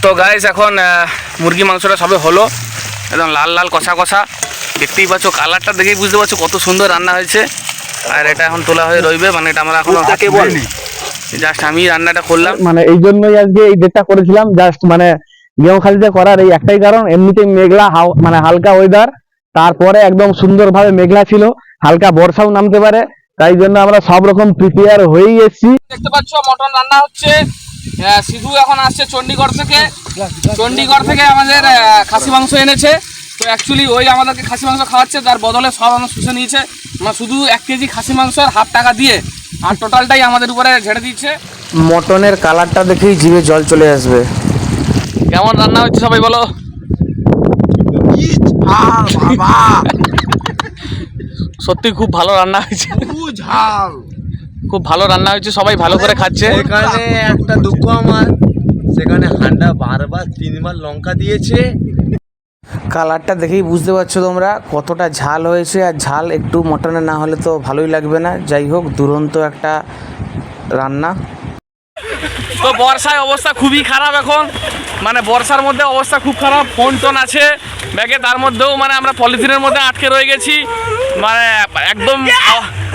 তো গাইস এখন মুরগি মাংসটা সবে হলো, একদম লাল লাল কষা কষা, দেখতেই পাচ্ছ কালারটা দেখেই বুঝতে পারছো কত সুন্দর রান্না হয়েছে। আর এটা এখন তোলা হয়ে রইবে, মানে এটা আমরা এখন জাস্ট আমি রান্নাটা করলাম, মানে এই জন্যই আজকে এই ডেটটা করেছিলাম। জাস্ট মানে গেঁওখালিতে করার এই একটাই কারণ, এমনিতেই মেঘলা মানে হালকা ওয়েদার, তারপরে একদম সুন্দরভাবে মেঘলা ছিল, হালকা বর্ষাও নামতে পারে, তাই জন্য আমরা সব রকম প্রিপেয়ার হয়েই এসেছি। দেখতে পাচ্ছ মটন রান্না হচ্ছে। সিধু এখন আসছে চণ্ডীগড় থেকে আমাদের খাসি মাংস এনেছে। তো অ্যাকচুয়ালি ওই আমাদেরকে খাসি মাংস খাওয়াচ্ছে, তার বদলে সব আমার শুষে নিয়েছে, মানে শুধু 1 কেজি খাসি মাংসের হাফ টাকা দিয়ে, আর টোটালটাই আমাদের উপরে ঝেড়ে দিচ্ছে। মটনের কালারটা দেখেই জিভে জল চলে আসবে। কেমন রান্না হচ্ছে সবাই বলো? সত্যি খুব ভালো রান্না হয়েছে, খুব ভালো রান্না হয়েছে, সবাই ভালো করে খাচ্ছে। এখানে একটা দুঃখ আমার, সেখানে হান্ডা বারবার 3বার লঙ্কা দিয়েছে। কালারটা দেখেই বুঝতে পারছো তোমরা কতটা ঝাল হয়েছে, আর ঝাল একটু মটনে না হলে তো ভালোই লাগবে না। যাই হোক, দুরন্ত একটা রান্না। তো বর্ষায় অবস্থা খুবই খারাপ এখন, মানে বর্ষার মধ্যে অবস্থা খুব খারাপ। ফোন টোন আছে ব্যাগে, তার মধ্যেও মানে আমরা পলিথিনের মধ্যে আটকে রয়ে গেছি, মানে একদম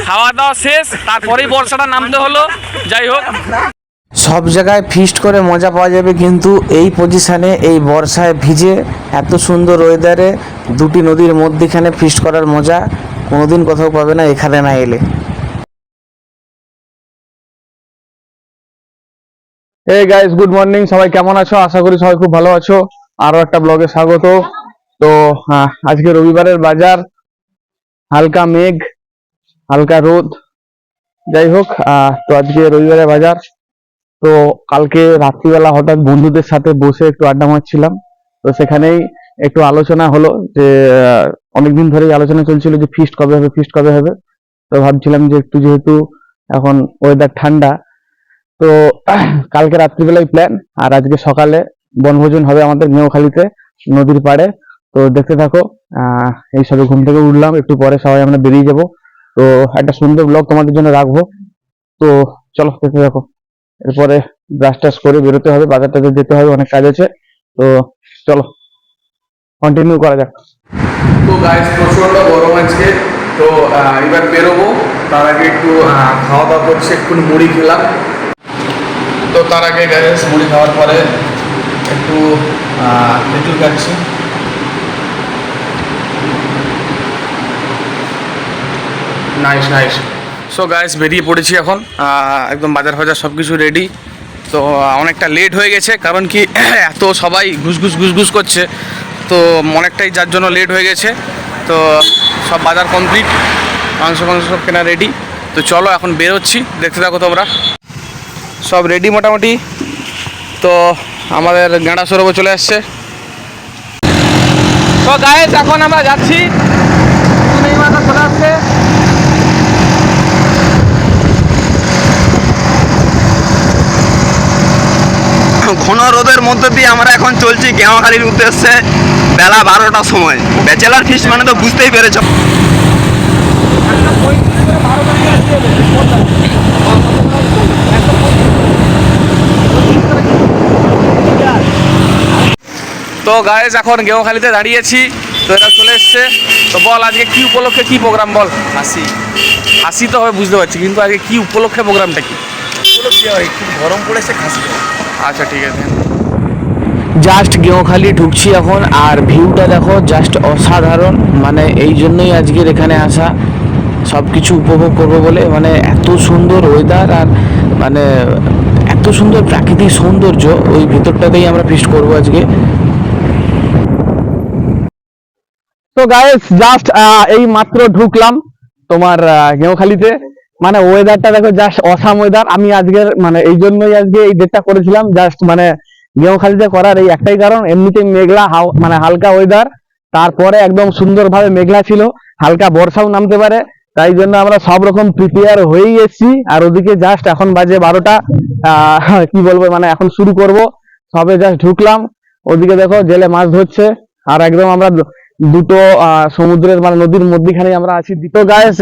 খাওয়া দাওয়া শেষ, তারপরেই বর্ষাটা নামতে হলো। যাই হোক, সব জায়গায় ফিস্ট করে মজা পাওয়া যাবে, কিন্তু এই পজিশনে এই বর্ষায় ভিজে এত সুন্দর ওয়েদারে দুটি নদীর মধ্যখানে ফিস্ট করার মজা কোনোদিন কোথাও পাবে না এখানে না এলে। এই গাইস, গুড মর্নিং, সবাই কেমন আছো? আশা করি সবাই খুব ভালো আছো। আরো একটা ব্লগে স্বাগত। তো আজকে রবিবারের বাজার, হালকা মেঘ, হালকা রোদ। যাই হোক, তো আজকে রবিবারের বাজার। তো কালকে রাত্রিবেলা হঠাৎ বন্ধুদের সাথে বসে একটু আড্ডা মারছিলাম, তো সেখানেই একটু আলোচনা হলো যে অনেকদিন ধরেই আলোচনা চলছিল যে ফিস্ট কবে হবে। তো ভাবছিলাম যে একটু যেহেতু এখন ওয়েদার ঠান্ডা, তো কালকে রাত্রিবেলায় প্ল্যান, আর আজকে সকালে বনভোজন হবে আমাদের গেঁওখালিতে নদীর পাড়ে। তো দেখতে থাকো, এই সবে ঘুম থেকে উঠলাম, একটু পরে সবাই আমরা বেরিয়ে যাব। তো একটা সুন্দর ব্লগ তোমাদের জন্য রাখবো, তো চলো দেখতে থাকো। এরপরে ব্রাশ টাশ করে বেরোতে হবে, বাজারটাতে যেতে হবে, অনেক কাজ আছে। তো চলো কন্টিনিউ করা যাক। তো গাইস প্রচণ্ড গরম আজকে, তো এবার বেরোবো। তার আগে একটু খাওয়া দাওয়া করছি, একটু মুড়ি খেলাম। তো তার আগে গাইস মুড়ি খাওয়ার পরে একটু তেঁতুল খাচ্ছি। নাইস। সো গাইস বেরিয়ে পড়েছি এখন, একদম বাজার ফাজার সব কিছু রেডি। তো অনেকটা লেট হয়ে গেছে, কারণ কি এত সবাই ঘুসঘুস করছে, তো অনেকটাই যার জন্য লেট হয়ে গেছে। তো সব বাজার কমপ্লিট, মাংস সব কেনা রেডি। তো চলো এখন বেরোচ্ছি, দেখতে থাকো তোমরা। সব রেডি মোটামুটি। তো আমাদের গাঁড়া সরোবর চলে আসছে। তো গাইস এখন আমরা যাচ্ছি, চলে আসছে। ঘন রোদের মধ্যে দিয়ে আমরা এখন চলছি গেঁওখালির উদ্দেশ্যে, বেলা 12টার সময়। ব্যাচেলার ফিস্ট মানে তো বুঝতেই পেরেছ। তো গাইস এখন গেঁওখালিতে দাঁড়িয়েছি, তো এরা চলে এসছে। তো বল আজকে কি উপলক্ষে কি প্রোগ্রাম বল? হাসি তো হবে বুঝতে পারছি, কিন্তু আজকে কি উপলক্ষে প্রোগ্রামটা কি? খুব গরম পড়েছে, খাসি। আচ্ছা ঠিক আছে। জাস্ট গেঁওখালি ঢুকছি এখন, আর ভিউটা দেখো জাস্ট অসাধারণ। মানে এই জন্যই আজকের এখানে আসা, সব কিছু উপভোগ করবো বলে। মানে এত সুন্দর ওয়েদার, আর মানে এত সুন্দর প্রাকৃতিক সৌন্দর্য, ওই ভেতরটাতেই আমরা ফিস্ট করবো আজকে। তো গাইস জাস্ট এই মাত্র ঢুকলাম তোমার গেঁওখালিতে। মানে ওয়েদারটা দেখো জাস্ট অসাম ওয়েদার। আমি আজকের মানে এই জন্যই আজকে এই ডেটটা করেছিলাম, জাস্ট মানে গেঁওখালিতে করার এই একটাই কারণ, এমনিতেই মেঘলা মানে হালকা ওয়েদার, তারপরে একদম সুন্দরভাবে মেঘলা ছিল, হালকা বর্ষাও নামতে পারে, তাই জন্য আমরা সব রকম প্রিপেয়ার হয়েই এসেছি। আর ওদিকে জাস্ট এখন বাজে 12টা, কি বলবো, মানে এখন শুরু করব, সবে জাস্ট ঢুকলাম। ওদিকে দেখো জেলে মাছ ধরছে, আর একদম আমরা দুটো সমুদ্রের মানে নদীর মধ্যখানে আমরা আছি। তো গাইস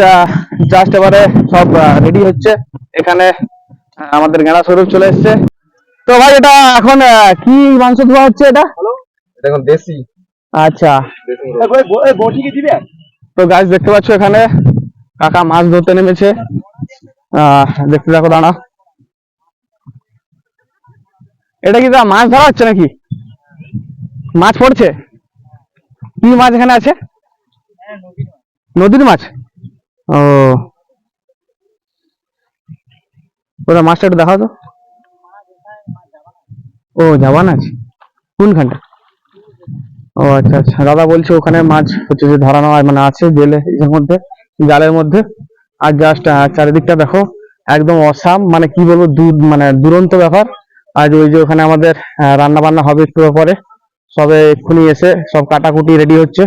জাস্ট এবারে সব রেডি হচ্ছে, এখানে আমাদের গেঁড়া স্বরূপ চলে এসছে। তো ভাই এটা এখন কি মাংস ধোয়া হচ্ছে এটা? দেখুন দেশি আচ্ছা, তো গাছ দেখতে পাচ্ছ এখানে কাকা মাছ ধরতে নেমেছে। দেখতে দেখো, দাঁড়া, এটা কি মাছ ধরা হচ্ছে নাকি? মাছ পড়ছে? কি মাছ এখানে আছে? নদীর মাছ? ও, ওরা মাছটা একটু দেখাও তো। ও, জাবান আছে কোনখানটা? ও আচ্ছা আচ্ছা, দাদা বলছে ওখানে মাছ হচ্ছে যে ধরানো হয়, মানে আছে জেলে এর মধ্যে, জালের মধ্যে। আর জাস্ট চারিদিকটা দেখো, একদম অসাম, মানে কি বলবো, মানে দুরন্ত ব্যাপার। আর ওই যে ওখানে আমাদের রান্না বান্না হবে একটু পরে, সবে এক্ষুনি এসে সব কাটাকুটি রেডি হচ্ছে।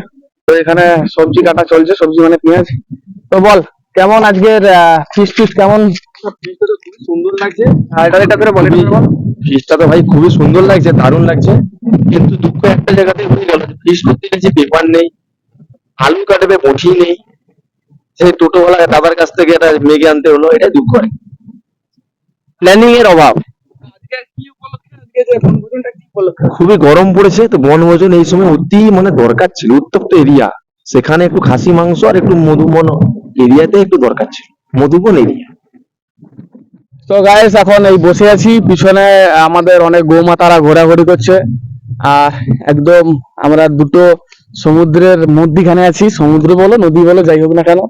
তো এখানে সবজি কাটা চলছে, সবজি মানে পেঁয়াজ। তো বল, কেমন আজকের ফিস্ট কেমন? খুবই সুন্দর লাগছে। এটা করে বলে বল। ফিশটা তো ভাই খুবই সুন্দর লাগছে, দারুণ লাগছে। কিন্তু দুঃখ একটা জায়গাতে হয়ে গেল, ফিশ করতে গেছি পেপার নেই, আলু কাটবে বটি নেই, সেই টোটোওয়ালা দাদার কাছ থেকে একটা মেঘে আনতে হলো, এটাই দুঃখ। প্ল্যানিং এর অভাব। খুবই গরম পড়েছে, তো বনভোজন এই সময় অতি মানে দরকার ছিল, উত্তপ্ত এরিয়া, সেখানে একটু খাসি মাংস আর একটু মধুবন এরিয়াতে একটু দরকার ছিল, মধুবন এরিয়া। তো গাইস এখন এই বসে আছি, পিছনে আমাদের অনেক গৌমাতারা ঘোরাঘুরি করছে। আর একদম আমরা দুটো সমুদ্রের মধ্যিখানে আছি, সমুদ্র বলো নদী বলো যাই হোক না কেন,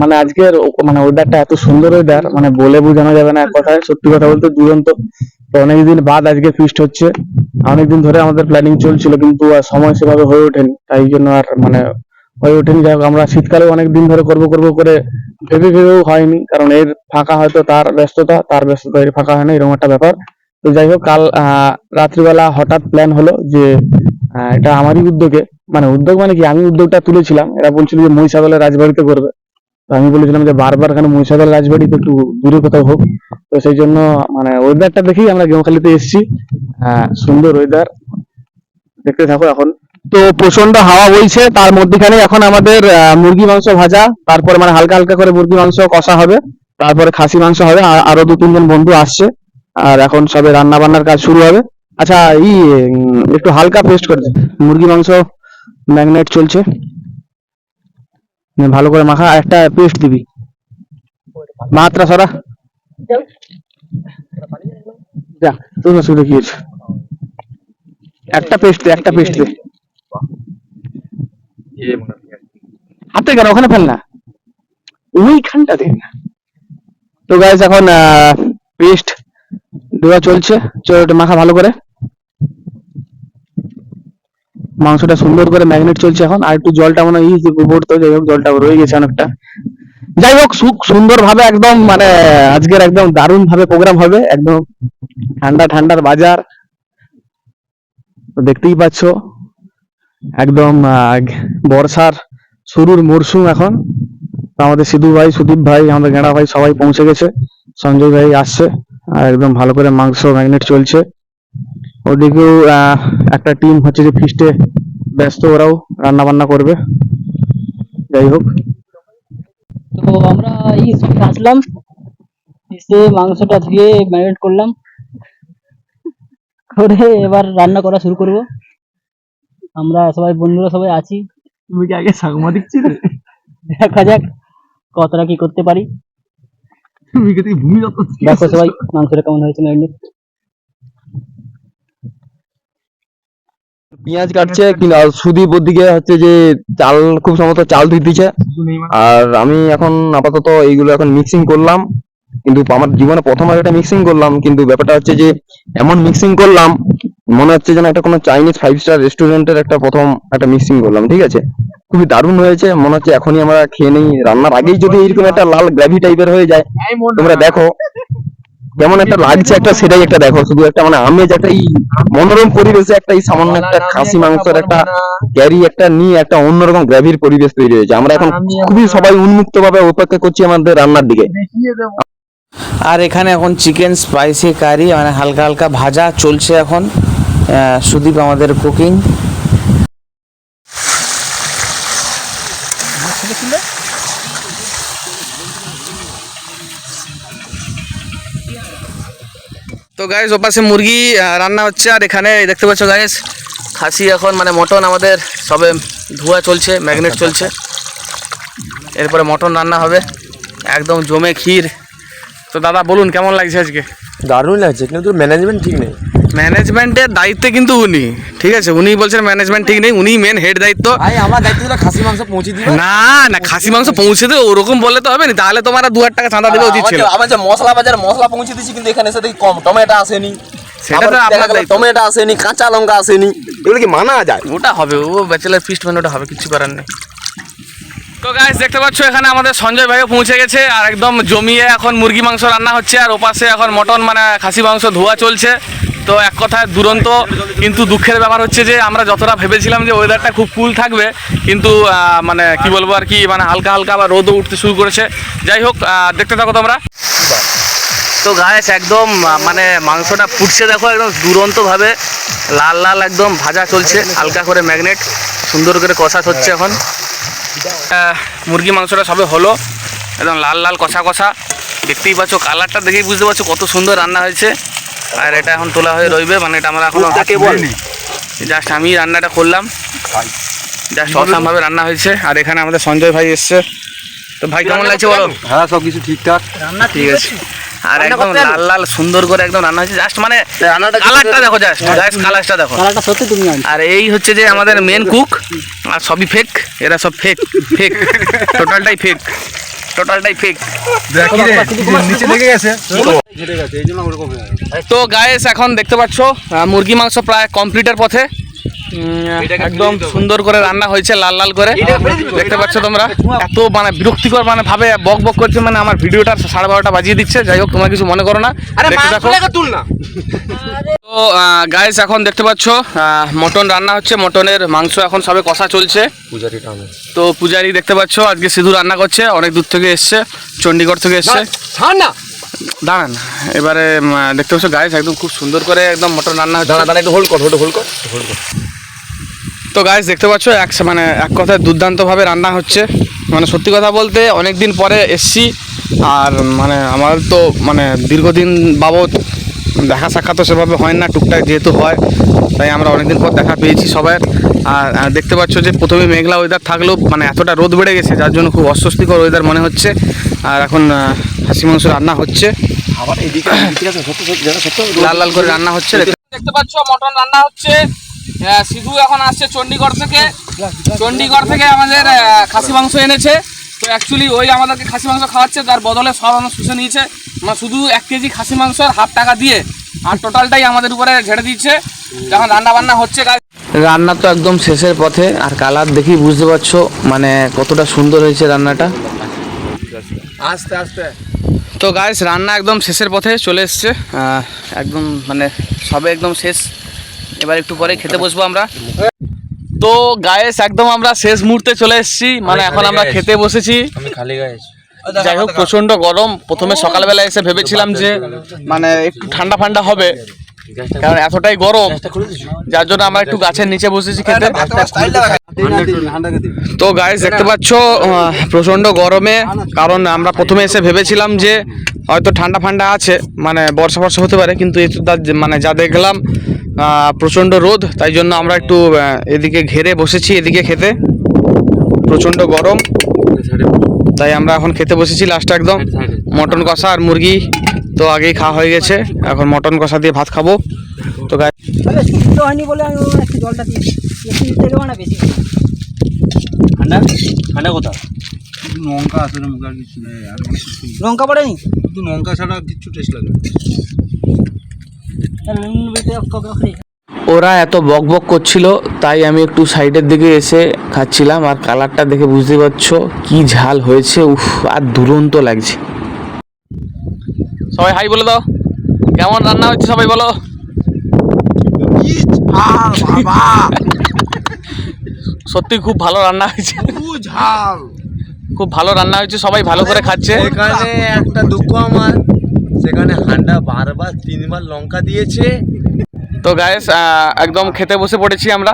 মানে আজকের মানে ওয়েদারটা এত সুন্দর ওয়েদার, মানে বলে বোঝানো যাবে না এক কথায়, সত্যি কথা বলতে দুরন্ত। তো অনেকদিন বাদ আজকে ফিস্ট হচ্ছে, অনেকদিন ধরে আমাদের প্ল্যানিং চলছিল, কিন্তু আর সময় সেভাবে হয়ে ওঠেনি, তাই জন্য আর মানে হয়ে ওঠেনি। যাই হোক, আমরা শীতকালে অনেকদিন ধরে করবো করবো করে ভেবেও হয়নি, কারণ এর ফাঁকা হয়তো তার ব্যস্ততা এর ফাঁকা হয় না, এরকম একটা ব্যাপার। তো যাই হোক, কাল রাত্রিবেলা হঠাৎ প্ল্যান হলো যে এটা আমারই উদ্যোগে, মানে উদ্যোগ মানে কি, আমি উদ্যোগটা তুলেছিলাম, এরা বলছিল যে মহিষাদলের রাজবাড়িতে করবে। তো আমি বলেছিলাম যে বারবার কেন মহিষাদল রাজবাড়িতে, একটু দূরে কোথাও হোক। তো সেই জন্য মানে ওয়েদারটা দেখেই আমরা গেমখালিতে এসেছি। সুন্দর ওয়েদার, দেখতে থাকো এখন। তো প্রচন্ড হাওয়া বইছে, তার মধ্যখানে এখন আমাদের মুরগি মাংস ভাজা, তারপরে মানে হালকা হালকা করে মুরগি মাংস কষা হবে, তারপরে খাসি মাংস হবে, আরো দু তিনজন বন্ধু আসছে। আর এখন সবে রান্না বান্নার কাজ শুরু হবে। আচ্ছা, একটু হালকা পেস্ট করেছে মুরগি মাংস, ম্যাগনেট চলছে, ভালো করে মাখা, একটা পেস্ট দিবি, মাত্রা সরা যা, তোর অসুবিধা কি হয়েছে? একটা পেস্ট দে হাতে, কেন ওখানে ফেল না, ওইখানটা দে না। তো গাইস এখন পেস্ট দেওয়া চলছে, চলো এটা মাখা ভালো করে, মাংসটা সুন্দর করে ম্যাগনেট চলছে এখন। আর একটু জলটা মনে হয় পড়তো, যাই হোক জলটা রয়ে গেছে অনেকটা। যাই হোক, সুন্দর ভাবে একদম মানে আজকের একদম দারুণ ভাবে প্রোগ্রাম হবে, একদম ঠান্ডার বাজার, তো দেখতেই পাচ্ছ একদম বর্ষার শুরুর মরশুম এখন। তো আমাদের সিধু ভাই, সুদীপ ভাই, আমাদের গেঁড়া ভাই সবাই পৌঁছে গেছে, সঞ্জয় ভাই আসছে, আর একদম ভালো করে মাংস ম্যাগনেট চলছে। ওদিকেও একটা টিম হচ্ছে যে ফিস্টে ব্যস্ত, ওরাও রান্না বান্না করবে। যাই হোক, তো আমরা এই সবে আসলাম, এসে মাংসটা ধুয়ে ম্যারিনেট করলাম, করে এবার রান্না করা শুরু করব। আমরা সবাই বন্ধুরা সবাই আছি, তুমি কি আগে সাংবাদিক ছিলে? দেখা যাক কতটা কি করতে পারি। তুমি কি ভূমিদত্ত? দেখো সবাই মাংসটা কেমন হয়েছে ম্যারিনেট। পেঁয়াজ কাটছে কিনা, সুদীপ ওদিকে হচ্ছে যে চাল, খুব সম্ভবত চাল ধুই দিচ্ছে। আর আমি এখন আপাতত এইগুলো এখন মিক্সিং করলাম, কিন্তু আমার জীবনে প্রথমবার এটা মিক্সিং করলাম, কিন্তু ব্যাপারটা হচ্ছে যে এমন মিক্সিং করলাম মনে হচ্ছে যেন একটা কোনো চাইনিজ 5 স্টার রেস্টুরেন্টের একটা প্রথম একটা মিক্সিং করলাম, ঠিক আছে, খুবই দারুণ হয়েছে। মনে হচ্ছে এখনই আমরা খেয়ে নেই, রান্নার আগেই যদি এরকম একটা লাল গ্রেভি টাইপের হয়ে যায়, তোমরা দেখো কেমন একটা লাগছে, একটা সেটাই একটা দেখো, শুধু একটা মানে আমেজ, একটা এই মনোরম পরিবেশে একটা এই সামান্য একটা খাসি মাংসের একটা ক্যারি একটা নিয়ে একটা অন্যরকম গ্রেভির পরিবেশ তৈরি হয়েছে। আমরা এখন খুবই সবাই উন্মুক্ত ভাবে অপেক্ষা করছি আমাদের রান্নার দিকে। আর এখানে এখন চিকেন স্পাইসি কারি মানে হালকা হালকা ভাজা চলছে এখন, সুদীপ আমাদের কুকিং। তো তো গাইস ওপাশে মুরগি রান্না হচ্ছে, আর এখানে দেখতে পাচ্ছ গাইস খাসি এখন মানে মটন আমাদের সবে ধোয়া চলছে, ম্যাগনেট চলছে, এরপরে মটন রান্না হবে একদম জমে ক্ষীর। তো দাদা বলুন কেমন লাগছে আজকে? দারুণ লাগছে, কিন্তু ম্যানেজমেন্ট ঠিক নেই। ম্যানেজমেন্টের দায়িত্বে কিন্তু উনি, ঠিক আছে, উনি বলছেন ম্যানেজমেন্ট ঠিক নেই, উনি মেন হেড দায়িত্ব। ভাই আমার দায়িত্ব ছিল খাসি মাংস পৌঁছে দিবে। না না, খাসি মাংস পৌঁছে দেবে ওরকম বললে তো হবে না, তাহলে তোমার 2,000 টাকা চাঁদা দেবে উচিত ছিল। আমার যে মশলা বাজার মশলা পৌঁছে দিচ্ছি, কিন্তু এখানে এসে দেখি কম টমেটো আসেনি, সেটা তো আপনার দায়িত্ব। টমেটো আসেনি, কাঁচা লঙ্কা আসেনি, এগুলো কি মানা যায়? ওটা হবে, ও ব্যাচেলার ফিস্ট মানে ওটা হবে, কিছু করার নেই। তো গাইস দেখতে পাচ্ছ এখানে আমাদের সঞ্জয় ভাইও পৌঁছে গেছে, আর একদম জমিয়ে এখন মুরগি মাংস রান্না হচ্ছে, আর ওপাশে এখন মটন মানে খাসি মাংস ধোয়া চলছে। তো এক কথায় দুরন্ত, কিন্তু দুঃখের ব্যাপার হচ্ছে যে আমরা যতটা ভেবেছিলাম যে ওয়েদারটা খুব কুল থাকবে, কিন্তু মানে কি বলবো আর কি, মানে হালকা হালকা আবার রোদও উঠতে শুরু করেছে। যাই হোক, দেখতে থাকো তোমরা। তো গাইস একদম মানে মাংসটা ফুটছে দেখো, একদম দুরন্তভাবে লাল লাল একদম ভাজা চলছে, হালকা করে ম্যাগনেট সুন্দর করে কষা হচ্ছে এখন। মুরগি মাংসটা সবে হলো, একদম লাল লাল কষা কষা, দেখতেই পাচ্ছ কালারটা দেখেই বুঝতে পারছো কত সুন্দর রান্না হয়েছে। আর এটা এখন তোলা হয়ে রইবে, মানে এটা আমরা এখন জাস্ট আমি রান্নাটা করলাম, জাস্ট অসামভাবে রান্না হয়েছে। আর এখানে আমাদের সঞ্জয় ভাই এসছে। তো ভাই কেমন লাগছে বলো? হ্যাঁ সব কিছু ঠিকঠাক রান্না ঠিক আছে। আর একদম লাল লাল সুন্দর করে একদম রান্না হয়েছে, জাস্ট মানে কালারটা দেখো, জাস্ট কালারটা দেখো। কালারটা সত্যি তুমি আনছো। আর এই হচ্ছে যে আমাদের মেন কুক, আর সবই ফেক, এরা সব ফেক ফেক, টোটালটাই ফেক, টোটালটাই ফেক। নিচে লেগে গেছে। তো গাইস এখন দেখতে পাচ্ছ মুরগি মাংস প্রায় কমপ্লিটের পথে, একদম সুন্দর করে রান্না হয়েছে লাল লাল করে, দেখতে পাচ্ছ তোমরা। এত মানে বিরক্তিকর মানে ভাবে বক বক করছে, মানে আমার ভিডিওটা 12:30 বাজিয়ে দিচ্ছে। যাই হোক, তোমরা কিছু মনে করো না, দেখতে থাকো। তো গাইস এখন দেখতে পাচ্ছ মটন রান্না হচ্ছে, মটনের মাংস এখন সবে কষা চলছে। তো পূজারি দেখতে পাচ্ছ আজকে সিধু রান্না করছে, অনেক দূর থেকে এসছে, চণ্ডীগড় থেকে এসছে। দাঁড়ান, এবারে দেখতে পাচ্ছ গাইস একদম খুব সুন্দর করে একদম মটন রান্না হচ্ছে। দাঁড়া একটু হোল্ড কর, হোল্ড কর। তো গাইস দেখতে পাচ্ছ মানে এক কথায় দুর্দান্তভাবে রান্না হচ্ছে, মানে সত্যি কথা বলতে অনেক দিন পরে এসছি, আর মানে আমার তো মানে দীর্ঘদিন বাবদ দেখা সাক্ষাৎ তো সেভাবে হয় না, টুকটাক যেহেতু হয়, তাই আমরা অনেকদিন পর দেখা পেয়েছি সবাই। আর দেখতে পাচ্ছ যে প্রথমে মেঘলা ওয়েদার থাকলেও মানে এতটা রোদ বেড়ে গেছে, যার জন্য খুব অস্বস্তিকর ওয়েদার মনে হচ্ছে। আর এখন খাসি মাংস রান্না হচ্ছে, লাল লাল করে রান্না হচ্ছে, দেখতে পাচ্ছ মটন রান্না হচ্ছে। সিধু এখন আসছে চণ্ডীগড় থেকে, চণ্ডীগড় থেকে আমাদের খাসি মাংস এনেছে। তো অ্যাকচুয়ালি ওই আমাদেরকে খাসি মাংস খাওয়াচ্ছে, তার বদলে সব আমরা শুষে নিয়েছে, মানে শুধু 1 কেজি খাসি মাংস হাফ টাকা দিয়ে, আর টোটালটাই আমাদের উপরে ঝেড়ে দিচ্ছে। যখন রান্না বান্না হচ্ছে, রান্না তো একদম শেষের পথে, আর কালার দেখেই বুঝতে পারছো মানে কতটা সুন্দর হয়েছে রান্নাটা। আস্তে আস্তে। তো গাইস রান্না একদম শেষের পথে চলে এসছে, একদম মানে সবে একদম শেষ, এবার একটু পরে খেতে বসবো আমরা। তো গাইস একদম আমরা শেষ মুহূর্তে চলে এসেছি, মানে এখন আমরা খেতে বসেছি। আমি খালি গাইস। যাই হোক প্রচন্ড গরম, প্রথমে সকালবেলা এসে ভেবেছিলাম যে মানে একটু ঠান্ডা ঠান্ডা হবে, কারণ এতটাই গরম, যার জন্য আমরা একটু গাছের নিচে বসেছি খেতে। তো গাইস দেখতে পাচ্ছ প্রচন্ড গরমে, কারণ আমরা প্রথমে এসে ভেবেছিলাম যে হয়তো ঠান্ডা ফান্ডা আছে, মানে বর্ষা বর্ষা হতে পারে, কিন্তু মানে যা দেখলাম প্রচন্ড রোদ, তাই জন্য আমরা একটু এদিকে ঘেরে বসেছি এদিকে খেতে, প্রচন্ড গরম, তাই আমরা এখন খেতে বসেছি লাস্টে একদম মটন কষা আর মুরগি তো আগেই খাওয়া হয়ে গেছে, এখন মটন কষা দিয়ে ভাত খাবো। তো গাইস হয়নি বলে আমি একটু জলটা দিয়েছি, একটু দিতে দেবো না বেশি ঠান্ডা ঠান্ডা কোথাও লঙ্কা আসলে মুখে আর কিছু নেই, আর লঙ্কা পড়েনি, শুধু লঙ্কা ছাড়া কিছু টেস্ট লাগে না। ওরা এত বক বক করছিল, তাই আমি একটু সাইডের দিকে এসে খাচ্ছিলাম, আর কালারটা দেখে বুঝতে পারছো কি ঝাল হয়েছে, উফ, আর দুরন্ত লাগছে। সবাই হাই বলে দাও, কেমন রান্না হচ্ছে সবাই বলো। সত্যি খুব ভালো রান্না হয়েছে, খুব ভালো রান্না হয়েছে, সবাই ভালো করে খাচ্ছে। এখানে একটা দুঃখ আমার, সেখানে হান্ডা বারবার 3বার লঙ্কা দিয়েছে। তো গাইস একদম খেতে বসে পড়েছি আমরা,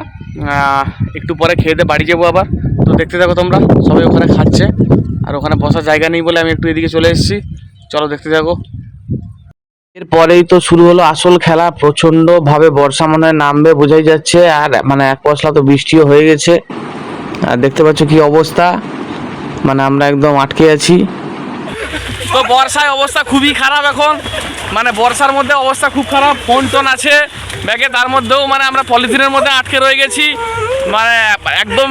একটু পরে খেতে বাড়ি যাবো আবার। তো দেখতে থাকো তোমরা, সবাই ওখানে খাচ্ছে, আর ওখানে বসার জায়গা নেই বলে আমি একটু এদিকে চলে এসেছি, চলো দেখতে থাকো। এরপরেই তো শুরু হলো আসল খেলা। প্রচন্ড ভাবে বর্ষা মনে হয় নামবে বোঝাই যাচ্ছে, আর মানে এক পশলা তো বৃষ্টিও হয়ে গেছে। আর দেখতে পাচ্ছ কি অবস্থা, মানে আমরা একদম আটকে আছি। তো বর্ষায় অবস্থা খুবই খারাপ এখন, মানে বর্ষার মধ্যে অবস্থা খুব খারাপ। ফোন টোন আছে ব্যাগে, তার মধ্যেও মানে আমরা পলিথিনের মধ্যে আটকে রয়ে গেছি। মানে একদম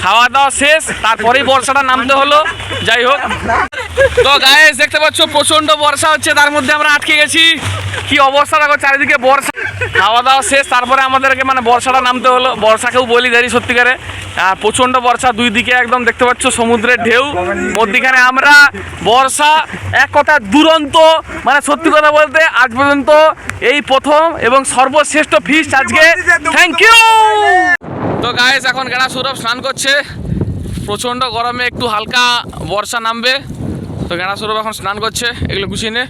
খাওয়া দাওয়া শেষ, তারপরেই বর্ষাটা নামতে হলো। যাই হোক, তো গাইস দেখতে পাচ্ছ প্রচন্ড বর্ষা হচ্ছে, তার মধ্যে আমরা আটকে গেছি। কি অবস্থা দেখো চারিদিকে বর্ষা। খাওয়া দাওয়া শেষ, তারপরে আমাদেরকে মানে বর্ষাটা নামতে হলো। বর্ষাকেও বলি দেরি সত্যিকারে। আর প্রচন্ড বর্ষা, দুই দিকে একদম দেখতে পাচ্ছ সমুদ্রের ঢেউ, মধ্যিখানে আমরা। বর্ষা এক কথা দুরন্ত, মানে সত্যি কথা বলতে আজ পর্যন্ত এই প্রথম এবং সর্বশ্রেষ্ঠ ফিস্ট আজকে। Thank you. তো গাইস এখন গেড়া সৌরভ স্নান করছে, প্রচন্ড গরমে একটু হালকা বর্ষা নামবে। তো গেড়া সৌরভ এখন স্নান করছে এগুলো গুছিয়ে নে,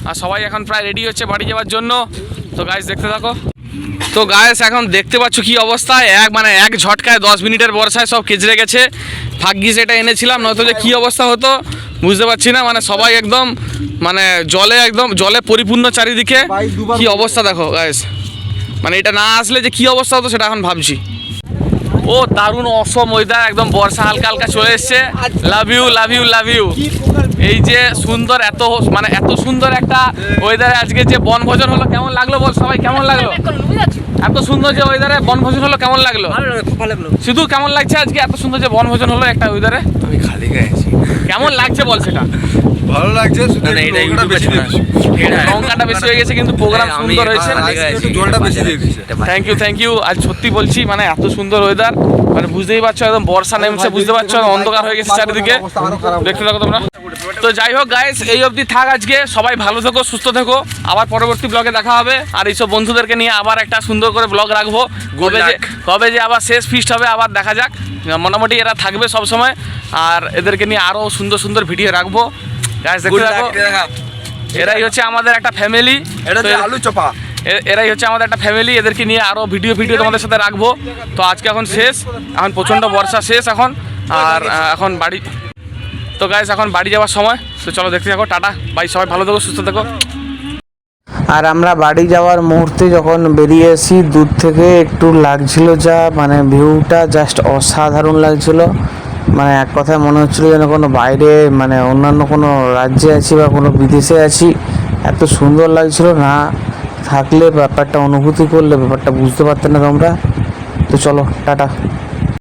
আর সবাই এখন প্রায় রেডি হচ্ছে বাড়ি যাওয়ার জন্য। তো গাইস দেখতে থাকো। তো গাইস এখন দেখতে পাচ্ছ কি অবস্থা, এক ঝটকায় 10 মিনিটের বর্ষায় সব কেচড়ে গেছে। ভাগ্যিস এটা এনেছিলাম, নয়তো যে কি অবস্থা হতো বুঝতে পারছি না। মানে সবাই একদম মানে জলে পরিপূর্ণ চারিদিকে। কি অবস্থা দেখো গাইস, মানে এটা না আসলে যে কি অবস্থা হতো সেটা এখন ভাবছি। ও দারুণ অসম ওয়েদার, একদম বর্ষা হালকা হালকা চলে এসছে। Love you love you love you. এই যে সুন্দর এত সুন্দর একটা ওয়েদারে আজকে যে বনভোজন হলো, কেমন লাগলো বল সবাই, কেমন লাগলো? এত সুন্দর যে ওয়েদারে বনভোজন হলো কেমন লাগলো? শুধু কেমন লাগছে আজকে এত সুন্দর যে বনভোজন হলো একটা ওয়েদারে? আমি খালি গায়ে আছি, কেমন লাগছে বল সেটা? ভালো লাগছে। লঙ্কাটা বেশি হয়ে গেছে কিন্তু প্রোগ্রাম সুন্দর হয়েছে। জলটা বেশি দিয়ে দিয়েছে। Thank you. আজ সত্যি বলছি মানে এত সুন্দর ওয়েদার, মানে বুঝতেই পারছো একদম বর্ষা নেমছে, বুঝতে পারছো অন্ধকার হয়ে গেছে চারিদিকে, দেখতে থাকো তোমরা। তো যাই হোক গাইস, এই অবধি থাক আজকে। সবাই ভালো থেকো, সুস্থ থেকো, আবার পরবর্তী ব্লগে দেখা হবে। আর এইসব বন্ধুদেরকে নিয়ে আবার একটা সুন্দর করে ব্লগ রাখবো। কবে যে আবার শেষ ফিস্ট হবে আবার দেখা যাক। মোটামুটি এরা থাকবে সব সময়, আর এদেরকে নিয়ে আরো সুন্দর সুন্দর ভিডিও রাখবো। গাইস দেখতে থাকো। এরাই হচ্ছে আমাদের একটা ফ্যামিলি, আলু চপা। এরাই হচ্ছে আমাদের একটা ফ্যামিলি। এদেরকে নিয়ে আরো ভিডিও তোমাদের সাথে রাখবো। তো আজকে এখন শেষ, এখন প্রচন্ড বর্ষা শেষ এখন, আর এখন বাড়ি। তো গাইস এখন বাড়ি যাওয়ার সময়, তো চলো দেখতে থাকো। টাটা বাই, সবাই ভালো থেকো, সুস্থ থেকো। আর আমরা বাড়ি যাওয়ার মুহূর্তে যখন বেরিয়ে এসি, দূর থেকে একটু লাগছিল যা মানে ভিউটা জাস্ট অসাধারণ লাগছিল। মানে এক কথায় মনে হচ্ছিল যেন কোনো বাইরে মানে অন্যান্য কোনো রাজ্যে আছি বা কোনো বিদেশে আছি। এত সুন্দর লাগছিল, না থাকলে ব্যাপারটা অনুভূতি করলে ব্যাপারটা বুঝতে পারতে না তোমরা। তো চলো টাটা।